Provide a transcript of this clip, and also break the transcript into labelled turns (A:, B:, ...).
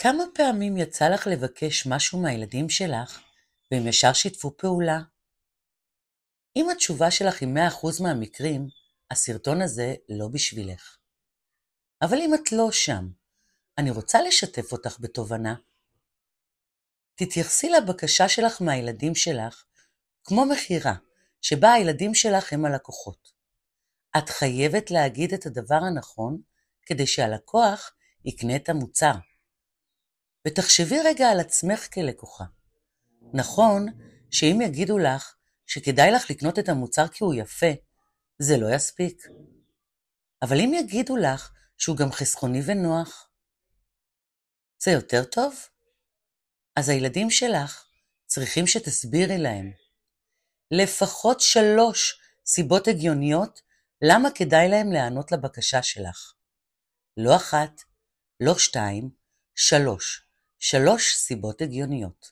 A: כמה פעמים יצא לך לבקש משהו מהילדים שלך, והם ישר שיתפו פעולה? אם התשובה שלך היא 100% מהמקרים, הסרטון הזה לא בשבילך. אבל אם את לא שם, אני רוצה לשתף אותך בתובנה. תתייחסי לבקשה שלך מהילדים שלך כמו מחירה, שבה הילדים שלך הם הלקוחות. את חייבת להגיד את הדבר הנכון, כדי שהלקוח יקנה את המוצר. ותחשבי רגע על עצמך כלקוחה. נכון שאם יגידו לך שכדאי לך לקנות את המוצר כי הוא יפה, זה לא יספיק. אבל אם יגידו לך שהוא גם חסכוני ונוח, זה יותר טוב? אז הילדים שלך צריכים שתסבירי להם. לפחות 3 סיבות הגיוניות למה כדאי להם לענות לבקשה שלך. לא 1, לא 2, 3. 3 סיבות הגיוניות.